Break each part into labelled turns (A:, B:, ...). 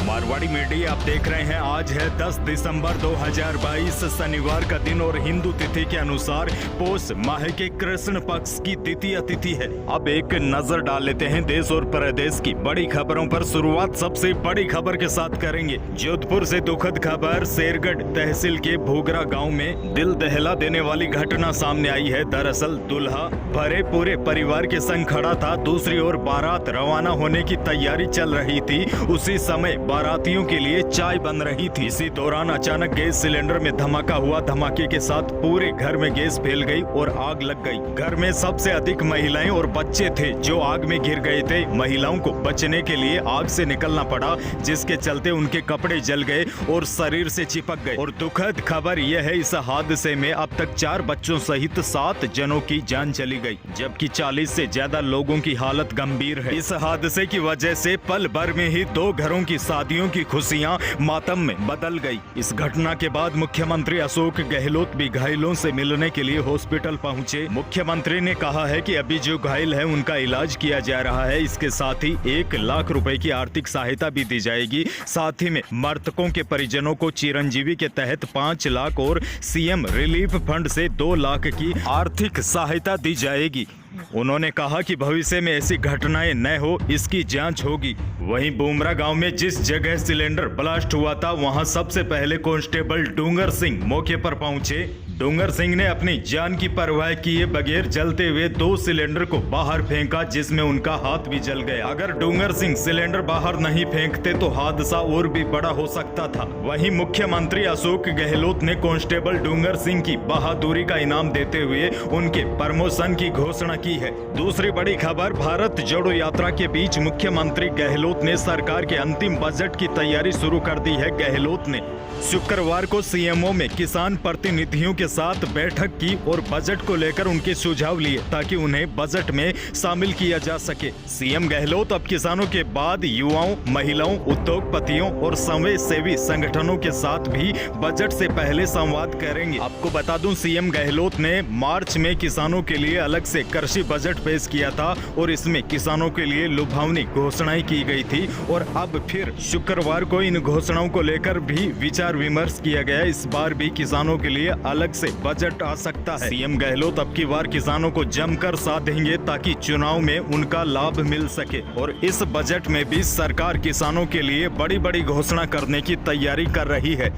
A: Marwari media आप देख रहे हैं। आज है 10 दिसंबर 2022 शनिवार का दिन और हिंदू तिथि के अनुसार पोष माह के कृष्ण पक्ष की द्वितीय तिथि है। अब एक नजर डाल लेते हैं देश और प्रदेश की बड़ी खबरों पर। शुरुआत सबसे बड़ी खबर के साथ करेंगे। जोधपुर से दुखद खबर। शेरगढ़ तहसील के भोगरा गांव में दिल दहला देने वाली घटना सामने आई है। दरअसल दूल्हा भरे पूरे परिवार के संग खड़ा था। दूसरी ओर बारात रवाना होने की तैयारी चल रही थी। उसी समय बारातियों के लिए चाय बन रही थी। इसी दौरान अचानक गैस सिलेंडर में धमाका हुआ। धमाके के साथ पूरे घर में गैस फैल गई और आग लग गई। घर में सबसे अधिक महिलाएं और बच्चे थे जो आग में घिर गए थे। महिलाओं को बचने के लिए आग से निकलना पड़ा, जिसके चलते उनके कपड़े जल गए और शरीर से चिपक गए। और दुखद खबर यह है, इस हादसे में अब तक 4 बच्चों सहित 7 जनों की जान चली गई, जबकि 40 से ज्यादा लोगों की हालत गंभीर है। इस हादसे की वजह से पल भर में ही 2 घरों की शादियों की खुशियां मातम में बदल गई। इस घटना के बाद मुख्यमंत्री अशोक गहलोत भी घायलों से मिलने के लिए हॉस्पिटल पहुंचे। मुख्यमंत्री ने कहा है कि अभी जो घायल है उनका इलाज किया जा रहा है। इसके साथ ही 1 लाख रुपए की आर्थिक सहायता भी दी जाएगी। साथ ही में मृतकों के परिजनों को चिरंजीवी के तहत 5 लाख और सीएम रिलीफ फंड से 2 लाख की आर्थिक सहायता दी जाएगी। उन्होंने कहा कि भविष्य में ऐसी घटनाएं न हो, इसकी जांच होगी। वहीं बुमरा गांव में जिस जगह सिलेंडर ब्लास्ट हुआ था, वहां सबसे पहले कांस्टेबल डूंगर सिंह मौके पर पहुंचे। डूंगर सिंह ने अपनी जान की परवाह किए बगैर जलते हुए 2 सिलेंडर को बाहर फेंका, जिसमें उनका हाथ भी जल गया। अगर डूंगर सिंह सिलेंडर बाहर नहीं फेंकते तो हादसा और भी बड़ा हो सकता था। वहीं मुख्यमंत्री अशोक गहलोत ने कांस्टेबल डूंगर सिंह की बहादुरी का इनाम देते हुए उनके प्रमोशन की घोषणा की है। दूसरी बड़ी खबर, भारत जोड़ो यात्रा के बीच मुख्यमंत्री गहलोत ने सरकार के अंतिम बजट की तैयारी शुरू कर दी है। गहलोत ने शुक्रवार को सीएमओ में किसान प्रतिनिधियों के साथ बैठक की और बजट को लेकर उनके सुझाव लिए ताकि उन्हें बजट में शामिल किया जा सके। सीएम गहलोत अब किसानों के बाद युवाओं, महिलाओं, उद्योगपतियों और समाज सेवी संगठनों के साथ भी बजट से पहले संवाद करेंगे। आपको बता दूं, सीएम गहलोत ने मार्च में किसानों के लिए अलग से कृषि बजट पेश किया था और इसमें किसानों के लिए लुभावनी घोषणाएं की गई थी। और अब फिर शुक्रवार को इन घोषणाओं को लेकर भी विचार विमर्श किया गया। इस बार भी किसानों के लिए अलग से बजट आ सकता है। सीएम गहलोत अब की बार किसानों को जमकर साथ देंगे ताकि चुनाव में उनका लाभ मिल सके। और इस बजट में भी सरकार किसानों के लिए बड़ी बड़ी घोषणा करने की तैयारी कर रही है।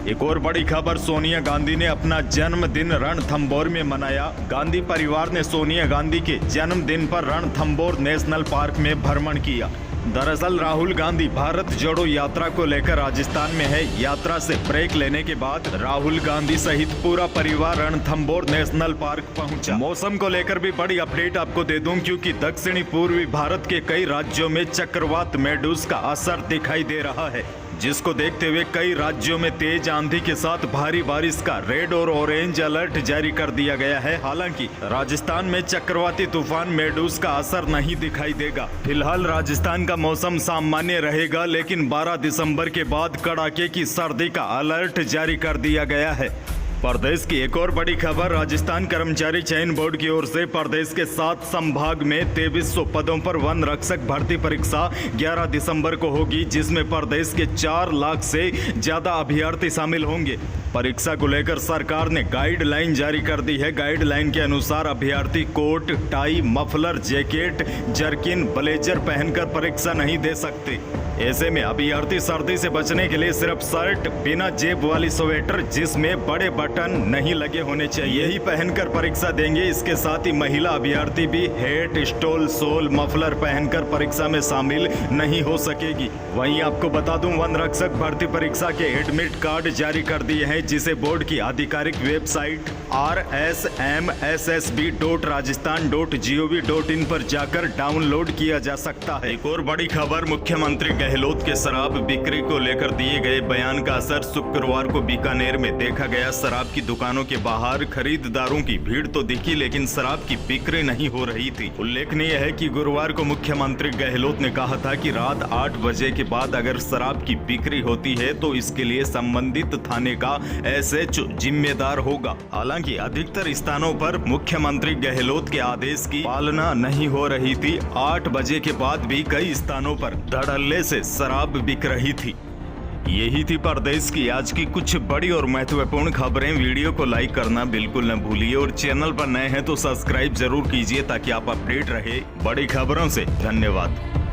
A: एक और बड़ी खबर, सोनिया गांधी ने अपना जन्मदिन रणथंभौर में मनाया। गांधी परिवार ने सोनिया गांधी के जन्मदिन पर रणथंभौर नेशनल पार्क में भ्रमण किया। दरअसल राहुल गांधी भारत जोड़ो यात्रा को लेकर राजस्थान में है। यात्रा से ब्रेक लेने के बाद राहुल गांधी सहित पूरा परिवार रणथंभौर नेशनल पार्क पहुंचा। मौसम को लेकर भी बड़ी अपडेट आपको दे दूं, क्योंकि दक्षिणी पूर्वी भारत के कई राज्यों में चक्रवात मेडूस का असर दिखाई दे रहा है, जिसको देखते हुए कई राज्यों में तेज आंधी के साथ भारी बारिश का रेड और ऑरेंज अलर्ट जारी कर दिया गया है। हालांकि राजस्थान में चक्रवाती तूफान मेडूस का असर नहीं दिखाई देगा। फिलहाल राजस्थान का मौसम सामान्य रहेगा, लेकिन 12 दिसंबर के बाद कड़ाके की सर्दी का अलर्ट जारी कर दिया गया है। प्रदेश की एक और बड़ी खबर, राजस्थान कर्मचारी चयन बोर्ड की ओर से प्रदेश के 7 संभाग में 2300 पदों पर वन रक्षक भर्ती परीक्षा 11 दिसंबर को होगी, जिसमें प्रदेश के 4 लाख से ज्यादा अभ्यर्थी शामिल होंगे। परीक्षा को लेकर सरकार ने गाइडलाइन जारी कर दी है। गाइडलाइन के अनुसार अभ्यर्थी coat, tie, muffler, jacket, jerkin, blazer पहनकर परीक्षा नहीं दे सकते। ऐसे में अभ्यर्थी सर्दी से बचने के लिए सिर्फ शर्ट, बिना जेब वाली स्वेटर जिसमें बड़े बटन नहीं लगे होने चाहिए, यही पहनकर परीक्षा देंगे। इसके साथ ही महिला अभ्यर्थी भी हैट, स्टोल, सोल, मफलर पहनकर परीक्षा में शामिल नहीं हो सकेगी। वहीं आपको बता दूं, वन रक्षक भर्ती परीक्षा के एडमिट कार्ड जारी कर दिए हैं, जिसे बोर्ड की आधिकारिक वेबसाइट rsmssb.rajasthan.gov.in पर जाकर डाउनलोड किया जा सकता है। एक और बड़ी खबर, मुख्यमंत्री गहलोत के शराब बिक्री को लेकर दिए गए बयान का असर शुक्रवार को बीकानेर में देखा गया। शराब की दुकानों के बाहर खरीदारों की भीड़ तो दिखी, लेकिन शराब की बिक्री नहीं हो रही थी। उल्लेखनीय है कि गुरुवार को मुख्यमंत्री गहलोत ने कहा था कि रात 8 बजे के बाद अगर शराब की बिक्री होती है तो इसके लिए संबंधित थाने का एसएचओ जिम्मेदार होगा। हालांकि अधिकतर स्थानों पर मुख्यमंत्री गहलोत के आदेश की पालना नहीं हो रही थी। 8 बजे के बाद भी कई स्थानों पर धड़ल्ले से शराब बिक रही थी। यही थी परदेश की आज की कुछ बड़ी और महत्वपूर्ण खबरें। वीडियो को लाइक करना बिल्कुल न भूलिए और चैनल पर नए हैं तो सब्सक्राइब जरूर कीजिए ताकि आप अपडेट रहे बड़ी खबरों से। धन्यवाद।